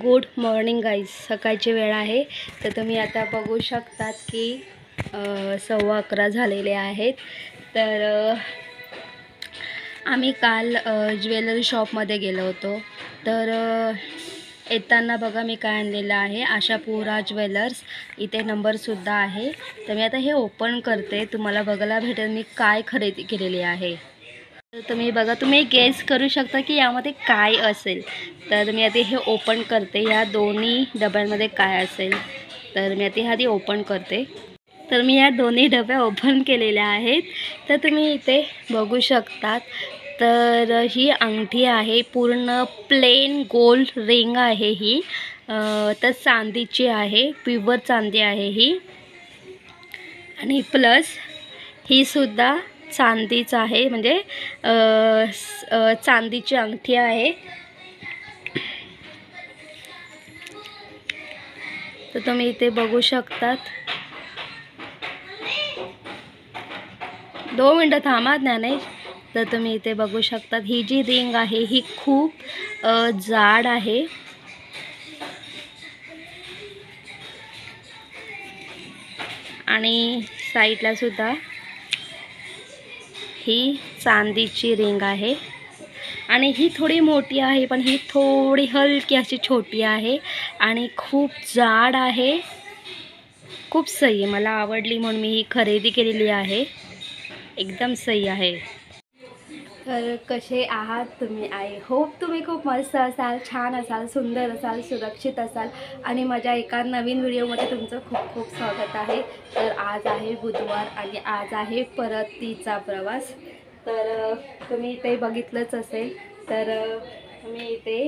Good morning guys, सकाळची वेळ आहे. तर तुम्ही आता बघू शकतात की 11:15 झालेले आहेत. तर आम्ही काल ज्वेलरी शॉपमध्ये गेलो होतो. तर येताना बघा मी काय आणलेलं आहे, आशापुरा ज्वेलर्स. इथे नंबरसुद्धा आहे. तर मी आता हे ओपन करते, तुम्हाला बघायला भेटेल मी काय खरेदी केलेली आहे. तर तुम्ही बघा, तुम्ही गेस करू शकता की यामध्ये काय असेल. तर मी आता हे ओपन करते, या दोन्ही डब्यांमध्ये काय असेल. तर मी आता आधी ओपन करते. तर मी या दोन्ही डब्या ओपन केलेल्या आहेत. तर तुम्ही इथे बघू शकतात. तर ही अंगठी आहे, पूर्ण प्लेन गोल्ड रिंग आहे ही. तर चांदीची आहे, प्युअर चांदी आहे ही. आणि प्लस ही सुद्धा चांदीच आहे, म्हणजे चांदीची अंगठी आहे. तर तुम्ही इथे बघू शकतात. 2 मिनटं थांबा ज्ञानेश. तर तुम्ही इथे बघू शकतात, ही जी रिंग आहे ही खूप जाड आहे. आणि साईडला सुद्धा ही चांदीची रिंग आहे. आणि ही थोडी मोठी आहे, पण ही थोडी हलकी अशी छोटी आहे आणि खूप जाड आहे. खूप सही आहे, मला आवडली म्हणून मी ही खरेदी केलेली आहे. एकदम सही आहे. तर कसे आहात तुम्ही? आय होप तुम्ही खूप मस्त असाल, छान असाल, सुंदर असाल, सुरक्षित असाल. आणि माझ्या एका नवीन व्हिडिओमध्ये तुमचं खूप खूप स्वागत आहे. तर आज आहे बुधवार आणि आज आहे परतीचा प्रवास. तर तुम्ही इथे बघितलंच असेल. तर मी इथे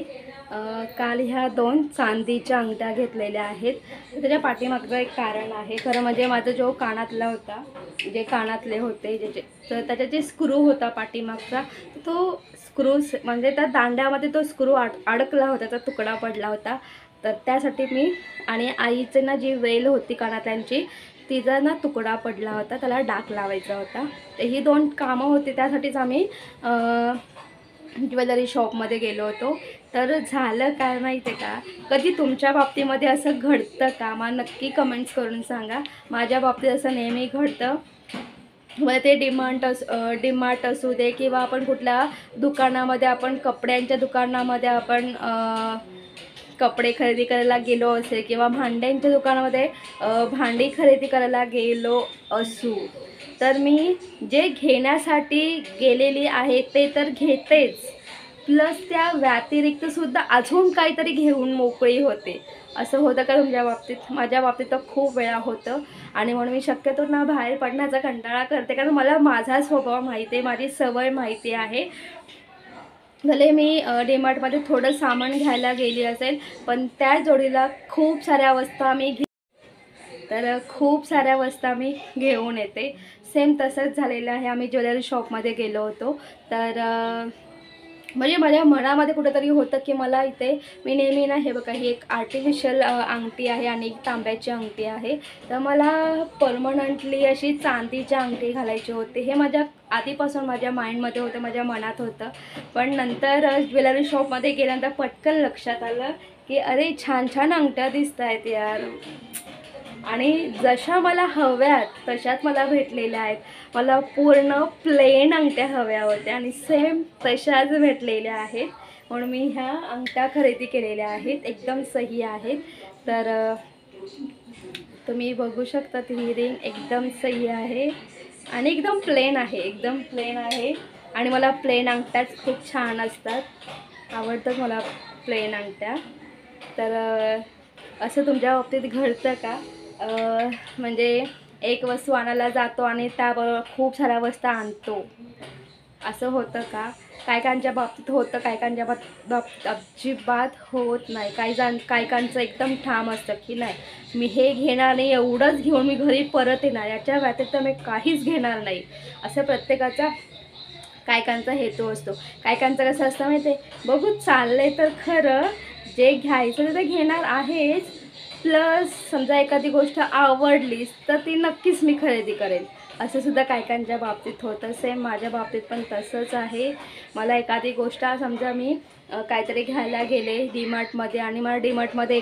काल ह्या 2 चांदीच्या अंगठ्या घेतलेल्या आहेत. तर त्याच्या पाठीमागचं एक कारण आहे. खरं म्हणजे माझा जो कानातला होता, जे कानातले होते ज्याचे, तर त्याचा जे स्क्रू होता पाठीमागचा, तो स्क्रू म्हणजे त्या दांड्यामध्ये तो स्क्रू अडकला होता, त्याचा तुकडा पडला होता. तर त्यासाठी मी आणि आईचं ना जी वेल होती कानातल्यांची, तिचा ना तुकडा पडला होता, त्याला डाग लावायचा होता. तर ही 2 कामं होती, त्यासाठीच आम्ही ज्वेलरी शॉपमध्ये गेलो होतो. तर झालं काय माहिती आहे का, कधी तुमच्या बाबतीमध्ये असं घडतं का? मला नक्की कमेंट्स करून सांगा. माझ्या बाबतीत असं नेहमी घडतं. मला ते डीमार्ट असू दे, किंवा आपण कुठल्या दुकानामध्ये, आपण कपड्यांच्या दुकानामध्ये आपण कपडे खरेदी करायला गेलो असेल, किंवा भांड्यांच्या दुकानामध्ये भांडी खरेदी करायला गेलो असू, तर मी जे घेण्यासाठी गेलेली आहे ते तर घेतेच, प्लस त्या व्यतिरिक्तसुद्धा अजून काहीतरी घेऊन मोकळी होते. असं होतं का तुमच्या बाबतीत? माझ्या बाबतीत तर खूप वेळा होतं. आणि म्हणून मी शक्यतो ना बाहेर पडण्याचा कंटाळा करते, कारण मला माझा स्वभाव माहिती आहे, माझी सवय माहिती आहे. भले मी डीमार्टमध्ये थोडं सामान घ्यायला गेली असेल, पण त्या जोडीला खूप साऱ्या वस्तू मी घेऊन येते. सेम तसंच झालेलं आहे. आम्ही ज्वेलरी शॉपमध्ये गेलो होतो. तर म्हणजे माझ्या मनामध्ये कुठेतरी होतं की मला इथे, मी नेहमी ना, हे बघा, ही एक आर्टिफिशियल अंगठी आहे आणि एक तांब्याची अंगठी आहे. तर मला परमनंटली अशी चांदीची अंगठी घालायची होती. हे माझ्या आधीपासून माझ्या माइंडमध्ये होतं, माझ्या मनात होतं. पण नंतर ज्वेलरी शॉपमध्ये गेल्यानंतर पटकन लक्षात आलं की अरे, छान छान अंगठ्या दिसत आहेत यार. आणि जशा मला हव्यात तशाच मला भेटलेल्या आहेत. मला पूर्ण प्लेन अंगठ्या हव्या होत्या आणि सेम तशाच भेटलेल्या आहेत. म्हणून मी ह्या अंगठ्या खरेदी केलेल्या आहेत. एकदम सही आहेत. तर तुम्ही बघू शकता, ही रिंग एकदम सही आहे. आणि एकदम प्लेन आहे, एकदम प्लेन आहे. आणि मला प्लेन अंगठ्याच खूप छान असतात, आवडतात मला प्लेन अंगठ्या. तर असं तुमच्या बाबतीत घडतं का? म्हणजे एक वस्तू आणायला जातो आणि त्याबरोबर खूप साऱ्या वस्तू आणतो, असं होतं का? कायकांच्या बाबतीत होतं, कायकांच्या बाबतीत अजिबात होत नाही. कायकांचं एकदम ठाम असतं की नाही, मी हे घेणार नाही, एवढंच घेऊन मी घरी परत येणार, याच्या व्यतिरिक्त मी काहीच घेणार नाही, असं प्रत्येकाचा कायकांचा हेतू असतो. कायकांचं कसं असतं माहिती आहे, बघू चाललंय तर खरं, जे घ्यायचं ते घेणार आहेच, प्लस समजा एखादी गोष्ट आवडलीच तर ती नक्कीच मी खरेदी करेन, असं सुद्धा कायकांच्या बाबतीत होतं. सेम माझ्या बाबतीत पण तसंच आहे. मला एखादी गोष्ट समजा मी काहीतरी घ्यायला गेले डीमार्टमध्ये आणि मला डीमार्टमध्ये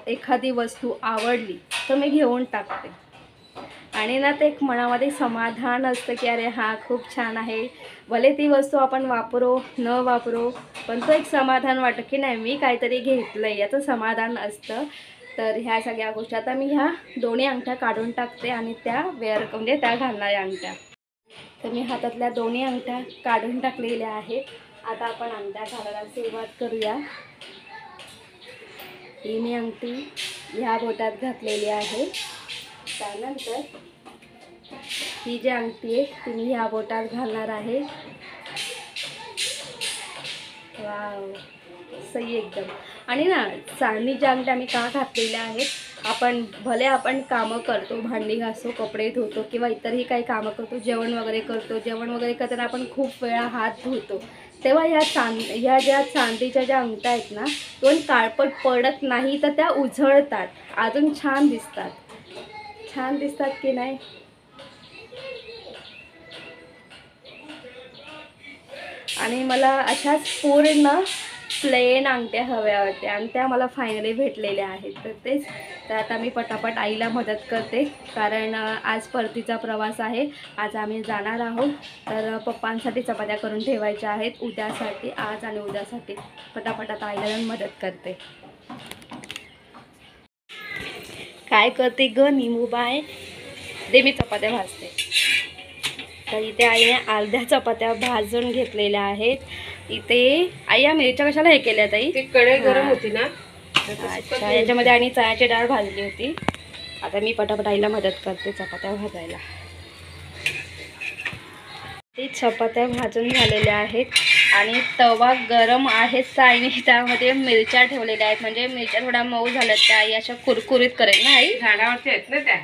एखादी वस्तू आवडली तर मी घेऊन टाकते. आणि ना ते एक मनामध्ये समाधान असतं की अरे हां खूप छान आहे, भले ती वस्तू आपण वापरो न वापरो, पण तो एक समाधान वाटतं की नाही मी काहीतरी घेतलं आहे, याचं समाधान असतं. तर ह्या सगळ्या गोष्टी आता मी ह्या दोन्ही अंगठ्या काढून टाकते आणि त्या म्हणजे त्या घालणाऱ्या अंगठ्या. तर मी हातातल्या दोन्ही अंगठ्या काढून टाकलेल्या आहेत. आता आपण अंगठ्या घालायला सुरुवात करूया. ही मी अंगठी ह्या बोटात घातलेली आहे. त्यानंतर ही जी अंगठी आहे ती मी ह्या बोटात घालणार आहे. वाव, सही एकदम. आणि ना चांदीच्या अंगठ्या मी का घातलेल्या आहेत, आपण कामं करतो, भांडी घासतो, कपडे धुतो किंवा इतरही काही कामं करतो, जेवण वगैरे करताना आपण खूप वेळा हात धुतो, तेव्हा ह्या ज्या चांदीच्या ज्या अंगठ्या आहेत ना, तो काळपट पडत नाही, तर त्या उजळतात, अजून छान दिसतात की नाही. आणि मला अशाच पूर्ण प्लेन अंगठ्या हव्या होत्या आणि त्या मला फायनली भेटलेल्या आहेत. तर आता मी पटापट आईला मदत करते, कारण आज परतीचा प्रवास आहे, आज आम्ही जाणार आहोत. तर पप्पांसाठी चपात्या करून ठेवायच्या आहेत उद्यासाठी, आज आणि उद्यासाठी. पटापट आता आईला मदत करते. काय करते ग निमूबाई? दे मी चपात्या भाजते. तर इथे आईने अर्ध्या चपात्या भाजून घेतलेल्या आहेत. इथे आई या मिरच्या कशाला हे केल्या ताई? ती कढई गरम होती ना. अच्छा, याच्यामध्ये आणि चण्याची डाळ भाजली होती. आता मी पटापट आईला मदत करते चपात्या भाजायला. ते चपात्या भाजून झालेल्या आहेत आणि तवा गरम आहेच. आईने त्यामध्ये मिरच्या ठेवलेल्या आहेत, म्हणजे मिरच्या थोड्या मऊ झाल्यात त्या आई अशा कुरकुरीत करेल ना आई. झाडावरती आहेत ना त्या.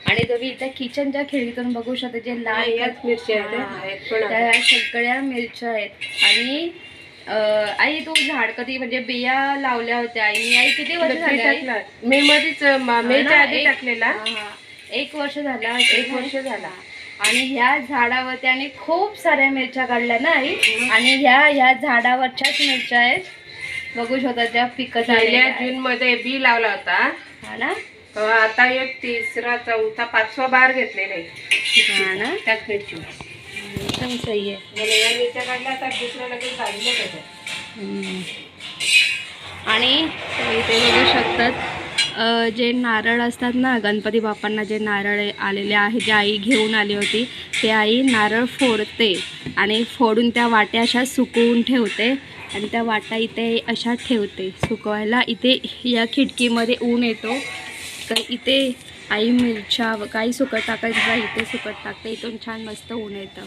आणि तुम्ही इथे किचनच्या खिडकीतून बघू शकता जे लाल मिरच्या आहेत, त्या सगळ्या मिरच्या आहेत. आणि आई तू झाड कधी म्हणजे बिया लावल्या होत्या आईने? आई किती वर्ष झाले? मे मध्येच, मेच्या आधी टाकलेला. 1 वर्ष झाला. 1 वर्ष झाला. आणि ह्या झाडावरती आणि खूप साऱ्या मिरच्या काढल्या ना आई. आणि ह्या झाडावरच्याच मिरच्या आहेत, बघू शकता त्या पिकत आलेल्या. जून मध्ये बी लावला होता हा ना. आता एक 3रा 4था 5वा बार घेतलेला आहे. हा ना. त्याच मिरची एकदम सही आहे. या मिरच्या काढल्या तर दुसऱ्या लगेच काढलं त्याच्यात. आणि इथे बघू शकतात जे नारळ असतात ना, गणपती बाप्पांना जे नारळ आलेले आहे, जे आई घेऊन आली होती, ते आई नारळ फोडते आणि फोडून त्या वाट्या अशा सुकवून ठेवते आणि त्या वाटा इथे अशा ठेवते सुकवायला. इथे या खिडकीमध्ये ऊन येतो, तर इथे आई मिरच्या काही सुकट टाकायचं इथे सुकट टाकते, इथून छान मस्त ऊन येतं.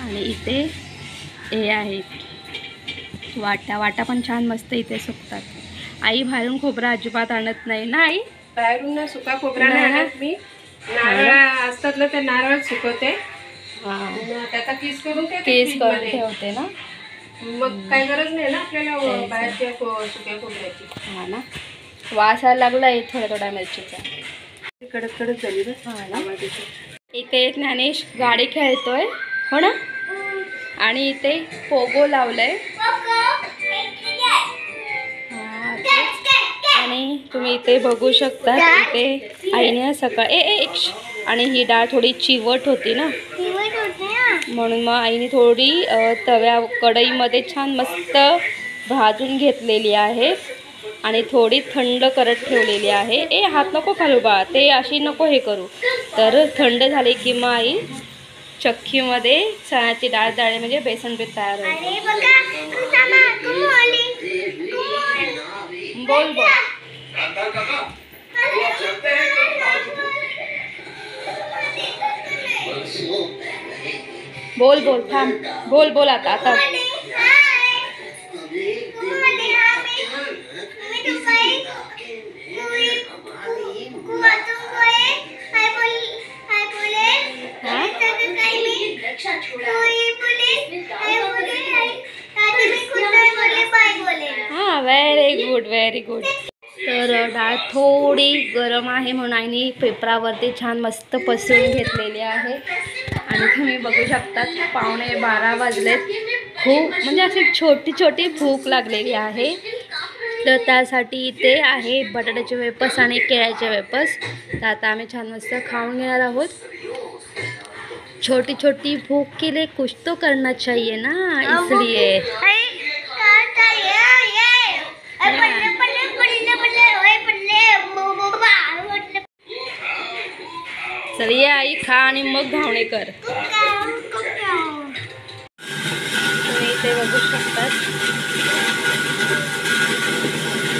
आणि इथे हे आहे वाटा पण छान मस्त इथे सुकतात. आई बाहेरून खोबरं अजिबात आणत नाही ना आई? बाहेरून ना सुका खोबरा नाही आणत मी. नारळ असतात ना, ते नारळ सुकवते, त्याचा किस करून ठेवते ना. मग काही गरज नाही ना आपल्याला बाहेरच्या सुक्या खोबऱ्याची. हा ना. वास यायला लागलाय थोड्या मिरचीचा. कडक कडक झाली ना. हा ना. इथे एक ज्ञानेश गाडी खेळतोय हो ना. आणि इथे पोगो लावलंय. आणि तुम्ही इथे बघू शकता, इथे आईने सकाळी आणि ही डाळ थोडी चिवट होती ना, म्हणून मग आईने थोडी कढईमध्ये छान मस्त भाजून घेतलेली आहे. आणि थोडी थंड करत ठेवलेली आहे. हात नको घालू बा, ते अशी नको हे करू. तर थंड झाली की मग आई चक्कीमध्ये चण्याची डाळ डाळी म्हणजे बेसन पीठ तयार होईल. बोल बोल बोल बोल थांब, बोल बोल आता आता. हां व्हेरी गुड व्हेरी गुड. तर डाळ थोडी गरम आहे म्हणून आईने पेपरावरती छान मस्त पसरून घेतलेली आहे. आणि तुम्ही बघू शकता 11:15 वाजलेत. खूप म्हणजे अशी छोटी छोटी भूक लागलेली आहे. तर त्यासाठी इथे आहे बटाट्याचे वेफर्स आणि केळ्याचे वेफर्स. तर आता आम्ही छान मस्त खाऊन घेणार आहोत. छोटी छोटी भूख के लिए कुछ तो करना चाहिए ना, इसलिए. चलिए आई खा आणि मग घावणे कर. तुम्ही इथे बघू शकता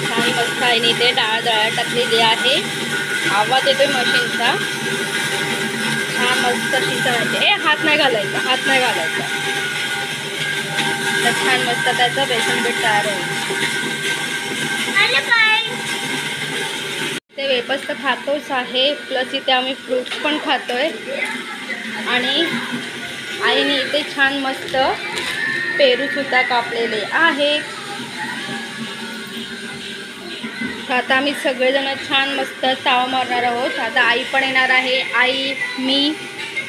छान मस्त आईने इथे डाळ टाकलेली आहे. आवाज येतोय मशीनचा. छान मस्त शिजवायचे. हात नाही घालायचा, हात नाही घालायचा. तर छान मस्त त्याचं बेसन पीठ तयार होईल. ते वेफर्स तर खातोच आहे, प्लस इथे आम्ही फ्रूट्स पण खातोय. आणि आईने इथे छान मस्त पेरूसुद्धा कापलेले आहे. आता आम्ही सगळेजण छान मस्त ताव मारणार आहोत. आता आई पण येणार आहे. आई, मी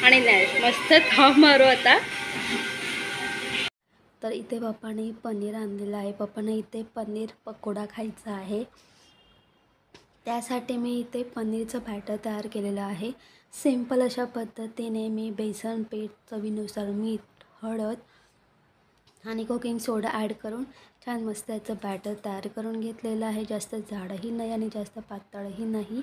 आणि नाही मस्त ताव मारू आता. तर इथे पप्पाने पनीर आणलेलं आहे. पप्पाने इथे पनीर पकोडा खायचा आहे. त्यासाठी मी इथे पनीरचं बॅटर तयार केलेलं आहे. सिंपल अशा पद्धतीने मी बेसन पीठ, चवीनुसार मीठ, हळद आणि कुकिंग सोडा ॲड करून छान मस्त याचं बॅटर तयार करून घेतलेलं आहे. जास्त जाडही नाही आणि जास्त पातळही नाही.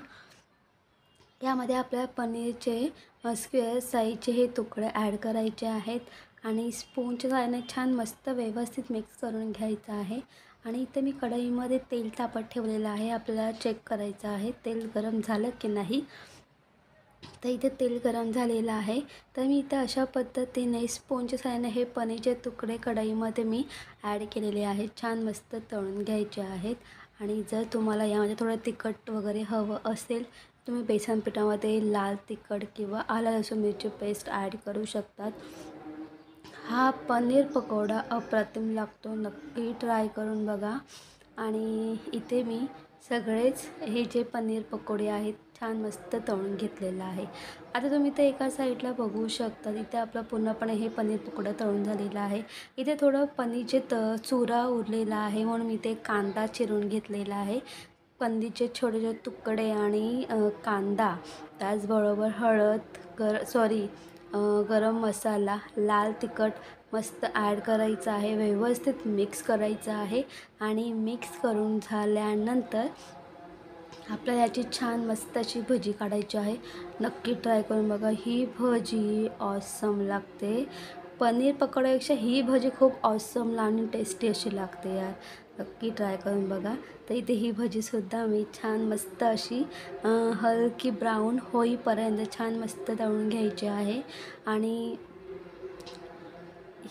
यामध्ये आपल्याला पनीरचे स्क्वेअर साईजचे हे तुकडे ॲड करायचे आहेत आणि स्पूनच्या सहाय्याने छान मस्त व्यवस्थित मिक्स करून घ्यायचं आहे. आणि इथे मी कढईमध्ये तेल तापत ठेवलेलं आहे. आपल्याला चेक करायचं आहे तेल गरम झालं की नाही. तर इथे तेल गरम झालेलं आहे. तर मी इथे अशा पद्धतीने स्पूनच्या सहाय्याने हे पनीरचे तुकडे कढईमध्ये मी ॲड केलेले आहेत. छान मस्त तळून घ्यायचे आहेत. आणि जर तुम्हाला यामध्ये थोडं तिखट वगैरे हवं असेल तुम्ही बेसन पिठामध्ये लाल तिखट किंवा आलं लसूण मिरची पेस्ट ॲड करू शकतात. हा पनीर पकोडा अप्रतिम लागतो. नक्की ट्राय करून बघा. आणि इथे मी सगळेच हे जे पनीर पकोडे आहेत छान मस्त तळून घेतलेलं आहे. आता तुम्ही ते एका साईडला बघू शकता. इथे आपलं पूर्णपणे हे पनीर पकोडा तळून झालेलं आहे. इथे थोडं पनीरचे चुरा उरलेला आहे म्हणून मी ते कांदा चिरून घेतलेला आहे. पनीरचे छोटे छोटे तुकडे आणि कांदा, त्याचबरोबर हळद गरम मसाला, लाल तिखट मस्त ॲड करायचं आहे. व्यवस्थित मिक्स करायचं आहे. आणि मिक्स करून झाल्यानंतर आपल्याला याची छान मस्त अशी भजी काढायची आहे. नक्की ट्राय करून बघा. ही भजी ऑसम लागते. पनीर पकोड्यापेक्षा ही भजी खूप ऑसम आणि टेस्टी अशी लागते यार. नक्की ट्राय करून बघा. तर इथे ही भजीसुद्धा मी छान मस्त अशी हलकी ब्राऊन होईपर्यंत छान मस्त तळून घ्यायची आहे. आणि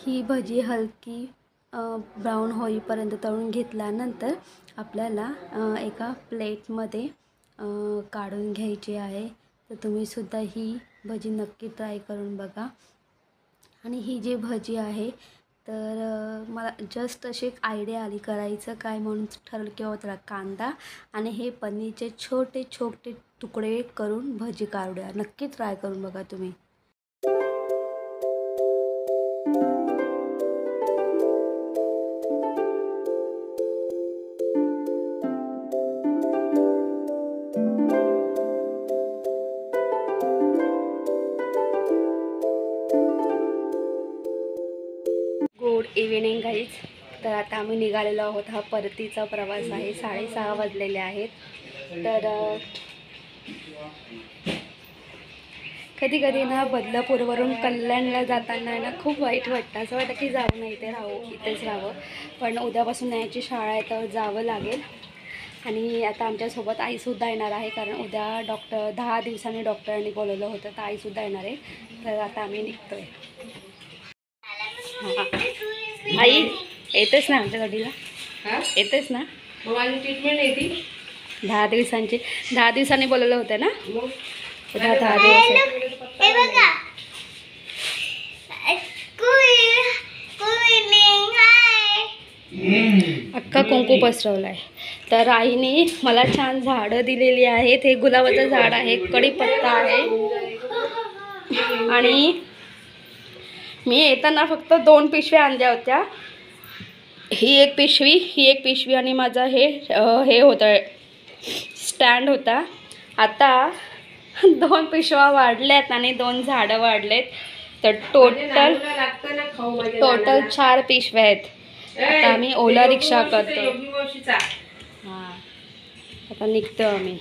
ही भजी हलकी ब्राऊन होईपर्यंत तळून घेतल्यानंतर आपल्याला एका प्लेटमध्ये काढून घ्यायची आहे. तर तुम्हीसुद्धा ही भजी नक्की ट्राय करून बघा. आणि ही जी भजी आहे तर मला जस्ट अशी एक आयडिया आली करायचं काय म्हणून ठरवलं की त्याला कांदा आणि हे पनीरचे छोटे छोटे तुकडे करून भजी काढूया. नक्की ट्राय करून बघा तुम्ही. Good evening guys. तर आता आम्ही निघालेलो आहोत. हा परतीचा प्रवास आहे. 6:30 वाजलेले आहेत. तर कधी कधी ना बदलापूरवरून कल्याणला जाताना आहे ना खूप वाईट वाटतं. असं वाटतं की जावं नाही, इथेच राहावं. पण उद्यापासून याची शाळा आहे तर जावं लागेल. आणि आता आमच्यासोबत आईसुद्धा येणार आहे, कारण उद्या 10 दिवसांनी डॉक्टरांनी बोलवलं होतं, तर आईसुद्धा येणार आहे. तर आता आम्ही निघतोय. हां आई येतेच ना आमच्या गाडीला? येतेच ना? माझी ट्रीटमेंट आहे ती 10 दिवसांची. 10 दिवसांनी बोलवलं होतं ना? मग 10 दिवस. अख्खा कुंकू पसरवलाय. तर आईने मला छान झाडं दिलेली आहेत. हे गुलाबाचं झाड आहे, कढीपत्ता आहे. आणि मी येताना फक्त 2 पिशव्या आणल्या होत्या. ही एक पिशवी आणि माझा हे होतं स्टँड होता. आता 2 पिशव्या वाढल्यात आणि 2 झाडं वाढलेत. तर टोटल 4 पिशव्या आहेत. आता आम्ही ओला रिक्षा करतो. योगी मावशीचा हां आता निघतो आम्ही.